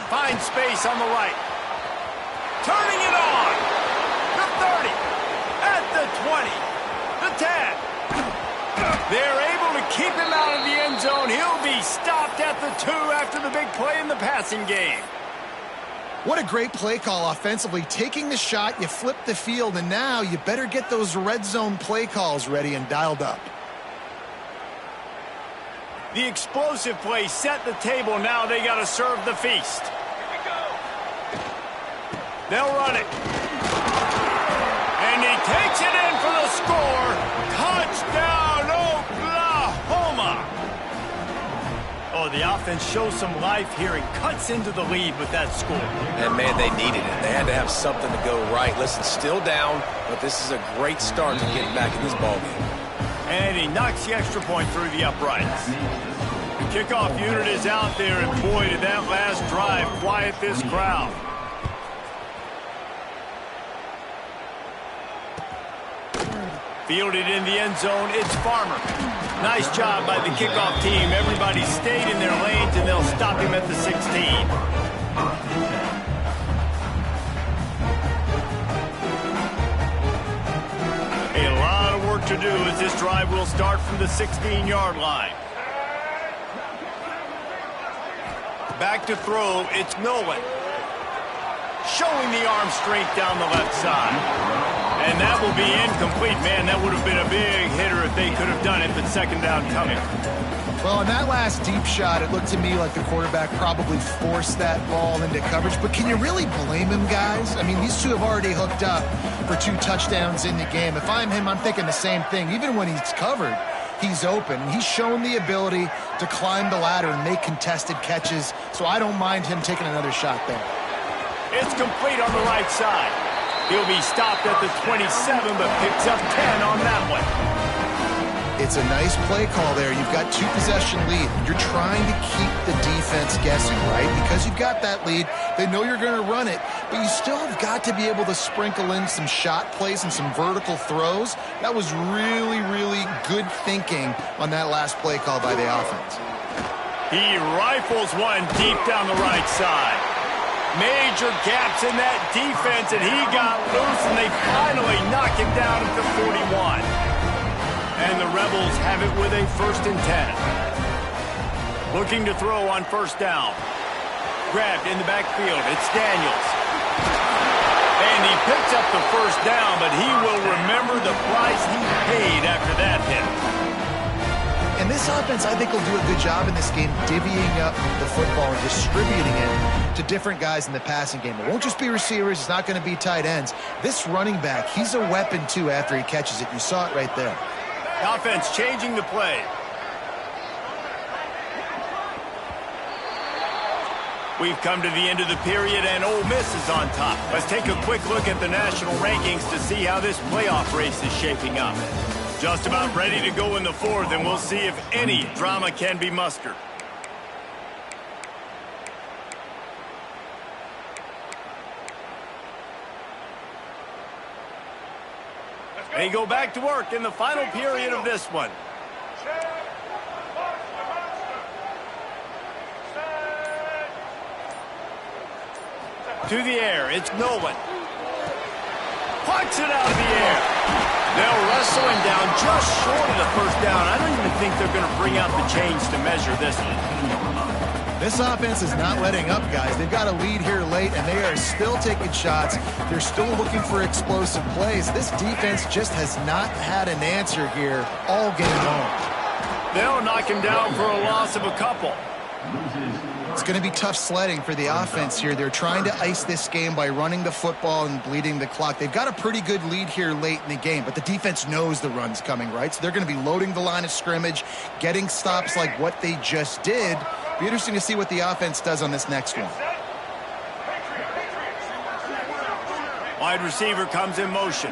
Finds space on the right. Turning it on. The 30. At the 20. The 10. They're able to keep him out of the end zone. He'll be stopped at the 2 after the big play in the passing game. What a great play call offensively. Taking the shot, you flip the field, and now you better get those red zone play calls ready and dialed up. The explosive play set the table. Now they got to serve the feast. They'll run it. And he takes it in for the score. Touchdown, Oklahoma. Oh, the offense shows some life here and cuts into the lead with that score. And, man, they needed it. They had to have something to go right. Listen, still down, but this is a great start to getting back in this ballgame. And he knocks the extra point through the uprights. The kickoff unit is out there, and boy, did that last drive quiet this crowd. Fielded in the end zone, it's Farmer. Nice job by the kickoff team. Everybody stayed in their lanes, and they'll stop him at the 16. A lot of work to do as this drive will start from the 16-yard line. Back to throw, it's Nolan. Showing the arm strength down the left side. And that will be incomplete. Man, that would have been a big hitter if they could have done it, but 2nd down coming. Well, in that last deep shot, it looked to me like the quarterback probably forced that ball into coverage. But can you really blame him, guys? I mean, these two have already hooked up for 2 touchdowns in the game. If I'm him, I'm thinking the same thing. Even when he's covered, he's open. He's shown the ability to climb the ladder and make contested catches, so I don't mind him taking another shot there. It's complete on the right side. He'll be stopped at the 27, but picks up 10 on that one. It's a nice play call there. You've got 2-possession lead. You're trying to keep the defense guessing, right? Because you've got that lead. They know you're going to run it, but you still have got to be able to sprinkle in some shot plays and some vertical throws. That was really, really good thinking on that last play call by the offense. He rifles one deep down the right side. Major gaps in that defense, and he got loose, and they finally knock him down at the 41. And the Rebels have it with a 1st and 10. Looking to throw on 1st down. Grabbed in the backfield. It's Daniels. And he picks up the 1st down, but he will remember the price he paid after that hit. And this offense, I think, will do a good job in this game divvying up the football and distributing it to different guys in the passing game. It won't just be receivers. It's not going to be tight ends. This running back, he's a weapon, too, after he catches it. You saw it right there. The offense changing the play. We've come to the end of the period, and Ole Miss is on top. Let's take a quick look at the national rankings to see how this playoff race is shaping up. Just about ready to go in the 4th, and we'll see if any drama can be mustered. They go back to work in the final period of this one. To the air, it's Nolan. Pucks it out of the air. They'll wrestle him down just short of the 1st down. I don't even think they're going to bring out the chains to measure this one. This offense is not letting up, guys. They've got a lead here late, and they are still taking shots. They're still looking for explosive plays. This defense just has not had an answer here all game long. They'll knock him down for a loss of a couple. It's going to be tough sledding for the offense here. They're trying to ice this game by running the football and bleeding the clock. They've got a pretty good lead here late in the game, but the defense knows the run's coming, right? So they're going to be loading the line of scrimmage, getting stops like what they just did. Be interesting to see what the offense does on this next one. Wide receiver comes in motion.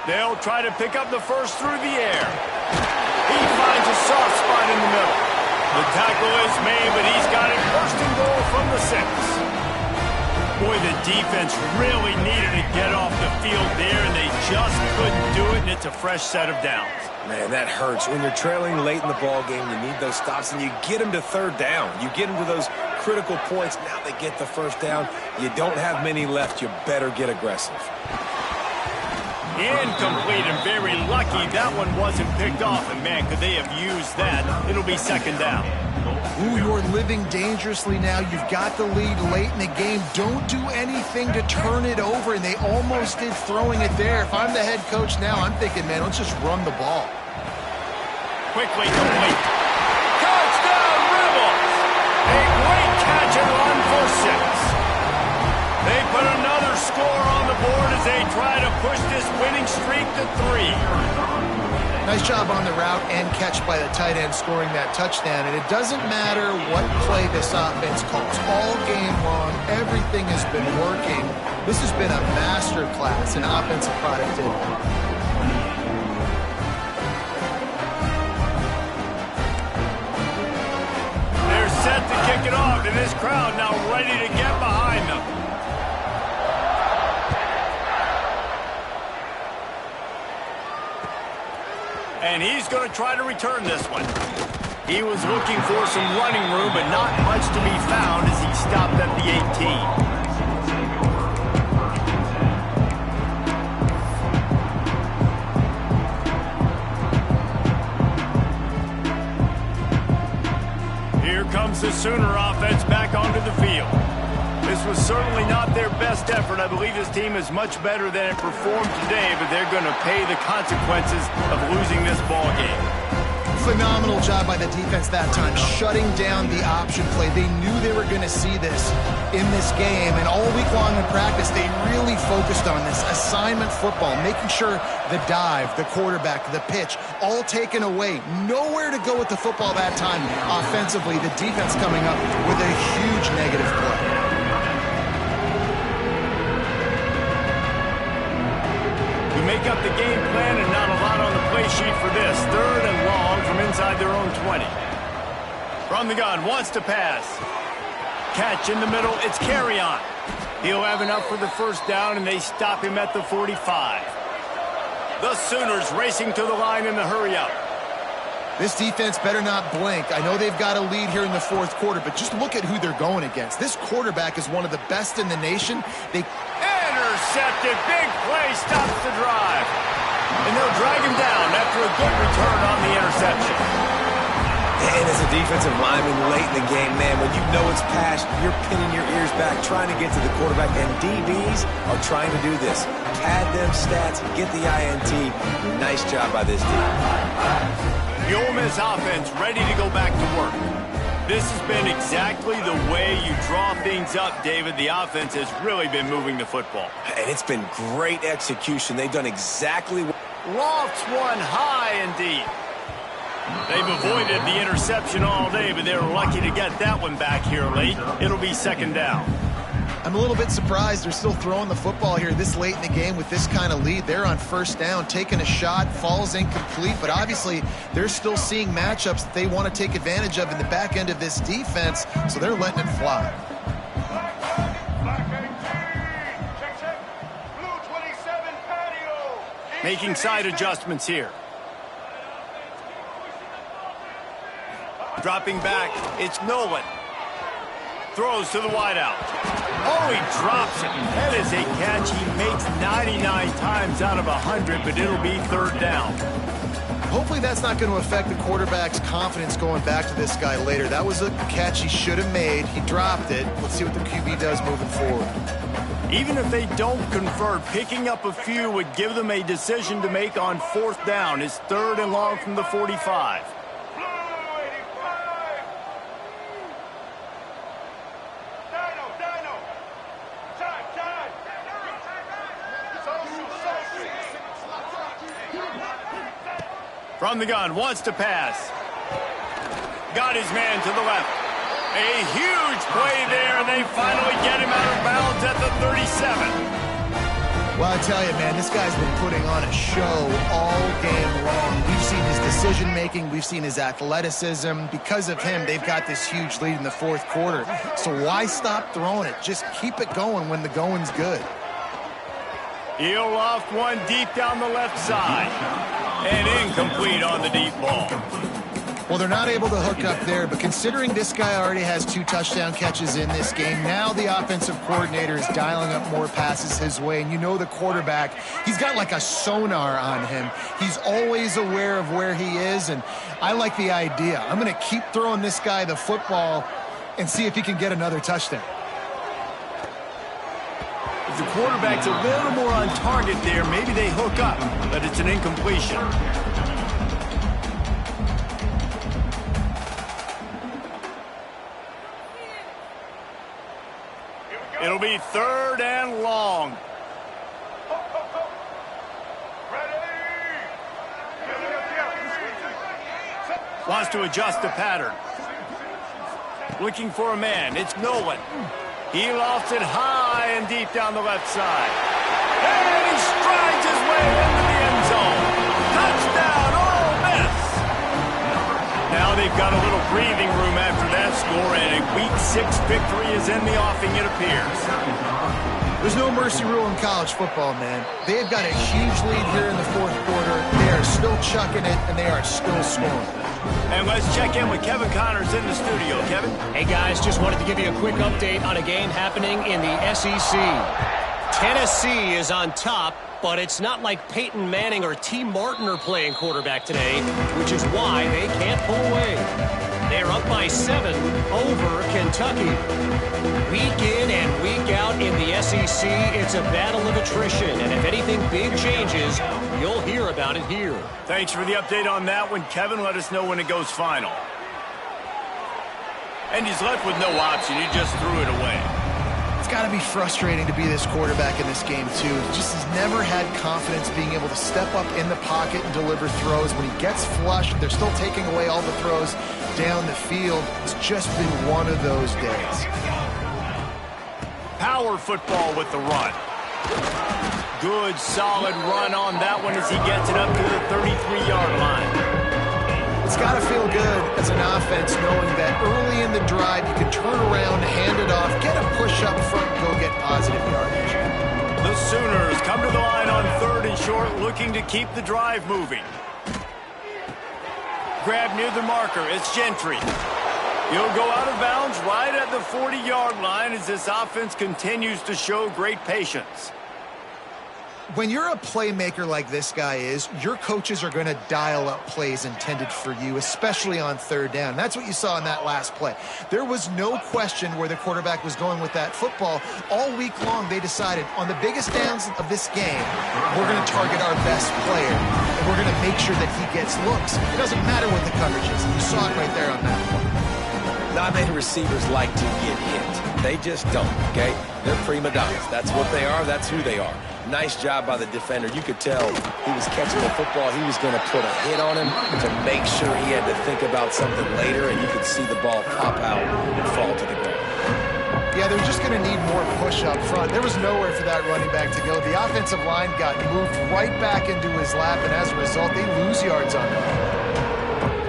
They'll try to pick up the 1st through the air. He finds a soft tackle is made, but he's got it first and goal from the 6. Boy, the defense really needed to get off the field there, and they just couldn't do it, and it's a fresh set of downs. Man, that hurts. When you're trailing late in the ball game, you need those stops, and you get them to third down. You get them to those critical points. Now they get the first down. You don't have many left. You better get aggressive. Incomplete, and very lucky that one wasn't picked off. And, man, could they have used that? It'll be second down. Ooh, you're living dangerously now. You've got the lead late in the game. Don't do anything to turn it over, and they almost did throwing it there. If I'm the head coach now, I'm thinking, man, let's just run the ball. Quickly complete. Touchdown, Rebels! A great catch and run for 6. They put another score on the board as they try to push this winning streak to 3. Nice job on the route and catch by the tight end scoring that touchdown. And it doesn't matter what play this offense calls. All game long, everything has been working. This has been a master class in offensive productivity. They're set to kick it off, and this crowd now ready to get behind them. And he's going to try to return this one. He was looking for some running room, but not much to be found as he stopped at the 18. Here comes the Sooner offense back onto the field. This was certainly not their best effort. I believe this team is much better than it performed today, but they're going to pay the consequences of losing this ball game. Phenomenal job by the defense that time, shutting down the option play. They knew they were going to see this in this game, and all week long in practice, they really focused on this assignment football, making sure the dive, the quarterback, the pitch, all taken away. Nowhere to go with the football that time. Offensively, the defense coming up with a huge negative play. Make up the game plan and not a lot on the play sheet for this. 3rd and long from inside their own 20. From the gun, wants to pass. Catch in the middle, it's carry on. He'll have enough for the first down, and they stop him at the 45. The Sooners racing to the line in the hurry-up. This defense better not blink. I know they've got a lead here in the 4th quarter, but just look at who they're going against. This quarterback is one of the best in the nation. They intercepted. Big play stops the drive. And they'll drag him down after a good return on the interception. And as a defensive lineman late in the game, man, when you know it's passed, you're pinning your ears back, trying to get to the quarterback, and DBs are trying to do this. Pad them stats, get the INT. Nice job by this team. The Ole Miss offense ready to go back to work. This has been exactly the way you draw things up, David. The offense has really been moving the football. And it's been great execution. They've done exactly what... Lofts one high indeed. They've avoided the interception all day, but they're lucky to get that one back here late. It'll be second down. I'm a little bit surprised they're still throwing the football here this late in the game with this kind of lead. They're on first down, taking a shot, falls incomplete, but obviously they're still seeing matchups that they want to take advantage of in the back end of this defense, so they're letting it fly. Making side adjustments here. Dropping back, it's Nolan. Throws to the wideout. Oh, he drops it. That is a catch he makes 99 times out of 100, but it'll be third down. Hopefully that's not going to affect the quarterback's confidence going back to this guy later. That was a catch he should have made. He dropped it. Let's see what the QB does moving forward. Even if they don't convert, picking up a few would give them a decision to make on fourth down. It's 3rd and long from the 45. From the gun, wants to pass. Got his man to the left. A huge play there, and they finally get him out of bounds at the 37. Well, I tell you, man, this guy's been putting on a show all game long. We've seen his decision-making. We've seen his athleticism. Because of him, they've got this huge lead in the fourth quarter. So why stop throwing it? Just keep it going when the going's good. He'll loft one deep down the left side. And incomplete on the deep ball. Well, they're not able to hook up there, but considering this guy already has 2 touchdown catches in this game, now the offensive coordinator is dialing up more passes his way. And you know the quarterback, he's got like a sonar on him. He's always aware of where he is, and I like the idea. I'm going to keep throwing this guy the football and see if he can get another touchdown. If the quarterback's a little more on target there, maybe they hook up, but it's an incompletion. It'll be 3rd and long. Wants to adjust the pattern. Looking for a man. It's Nolan. He lofts it high and deep down the left side. And he strides his way into the end zone. Touchdown, Ole Miss! Now they've got a little breathing room after that score, and a Week 6 victory is in the offing, it appears. There's no mercy rule in college football, man. They've got a huge lead here in the fourth quarter. They are still chucking it, and they are still scoring. And let's check in with Kevin Connors in the studio. Kevin? Hey, guys, just wanted to give you a quick update on a game happening in the SEC. Tennessee is on top, but it's not like Peyton Manning or T. Martin are playing quarterback today, which is why they can't pull away. They're up by 7 over Kentucky. Week in and week out in the SEC, it's a battle of attrition, and if anything big changes, you'll hear about it here. Thanks for the update on that one, Kevin. Let us know when it goes final. And he's left with no option. He just threw it away. It's got to be frustrating to be this quarterback in this game, too. He just has never had confidence being able to step up in the pocket and deliver throws. When he gets flushed, they're still taking away all the throws down the field. It's just been one of those days. Power football with the run. Good, solid run on that one as he gets it up to the 33-yard line. It's got to feel good as an offense knowing that early in the drive you can turn around, hand it off, get a push up front, go get positive yardage. The Sooners come to the line on 3rd and short, looking to keep the drive moving. Grab near the marker. It's Gentry. He'll go out of bounds right at the 40-yard line as this offense continues to show great patience. When you're a playmaker like this guy is, your coaches are going to dial up plays intended for you, especially on 3rd down. That's what you saw in that last play. There was no question where the quarterback was going with that football. All week long, they decided on the biggest downs of this game, we're going to target our best player, and we're going to make sure that he gets looks. It doesn't matter what the coverage is. You saw it right there on that play. Not many receivers like to get hit. They just don't, okay? They're prima donnas. That's what they are. That's who they are. Nice job by the defender. You could tell he was catching the football. He was going to put a hit on him to make sure he had to think about something later, and you could see the ball pop out and fall to the ground. Yeah, they're just going to need more push up front. There was nowhere for that running back to go. The offensive line got moved right back into his lap, and as a result, they lose yards on him.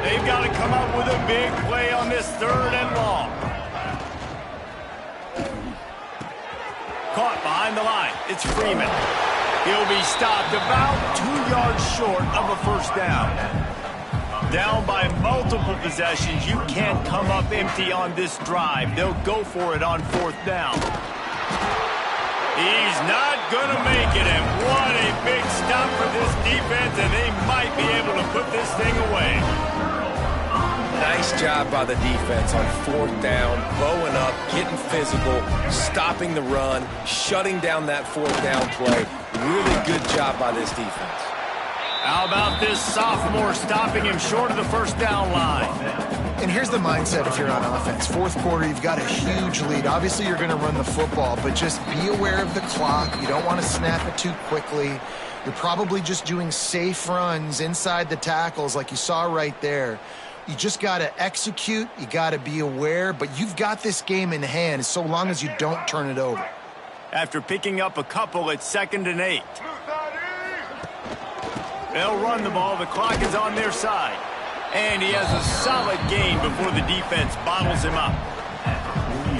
They've got to come up with a big play on this 3rd and long. Caught behind the line. It's Freeman. He'll be stopped about 2 yards short of a 1st down. Down by multiple possessions. You can't come up empty on this drive. They'll go for it on 4th down. He's not going to make it, and what a big stop for this defense, and they might be able to put this thing away. Nice job by the defense on 4th down, bowing up, getting physical, stopping the run, shutting down that 4th down play. Really good job by this defense. How about this sophomore stopping him short of the 1st down line? And here's the mindset if you're on offense. 4th quarter, you've got a huge lead. Obviously, you're going to run the football, but just be aware of the clock. You don't want to snap it too quickly. You're probably just doing safe runs inside the tackles like you saw right there. You just got to execute. You got to be aware, but you've got this game in hand so long as you don't turn it over. after picking up a couple at 2nd and 8. They'll run the ball. The clock is on their side. And he has a solid gain before the defense bottles him up.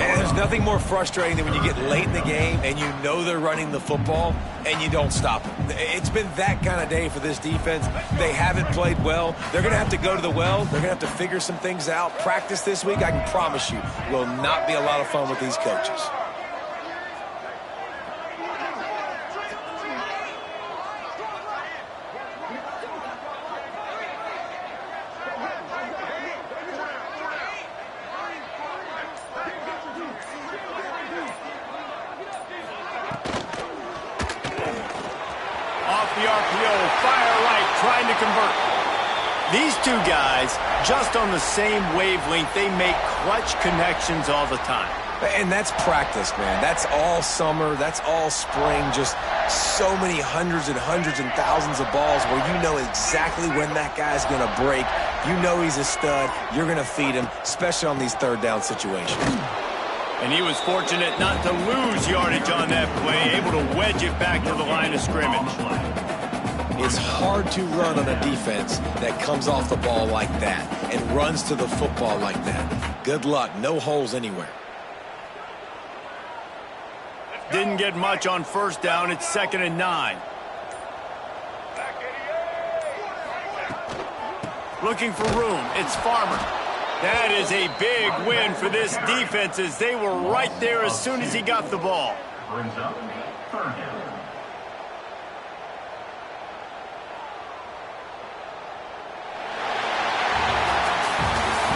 And there's nothing more frustrating than when you get late in the game and you know they're running the football and you don't stop them. It's been that kind of day for this defense. They haven't played well. They're going to have to go to the well. They're going to have to figure some things out. Practice this week, I can promise you, will not be a lot of fun with these coaches. Off the RPO, fire right, trying to convert. These two guys, just on the same wavelength, they make clutch connections all the time. And that's practice, man. That's all summer. That's all spring. Just so many hundreds and thousands of balls where you know exactly when that guy's going to break. You know he's a stud. You're going to feed him, especially on these third down situations. And he was fortunate not to lose yardage on that play, able to wedge it back to the line of scrimmage. It's hard to run on a defense that comes off the ball like that and runs to the football like that. Good luck. No holes anywhere. Didn't get much on 1st down. It's 2nd and 9. Looking for room. It's Farmer. That is a big win for this defense as they were right there as soon as he got the ball. Brings up 3rd down.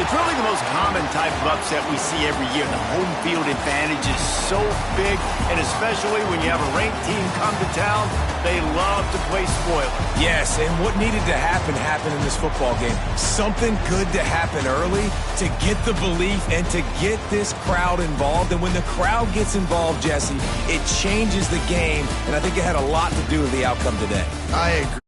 It's really the most common type of upset we see every year. The home field advantage is so big, and especially when you have a ranked team come to town, they love to play spoiler. Yes, and what needed to happen happened in this football game. Something good to happen early to get the belief and to get this crowd involved. And when the crowd gets involved, Jesse, it changes the game, and I think it had a lot to do with the outcome today. I agree.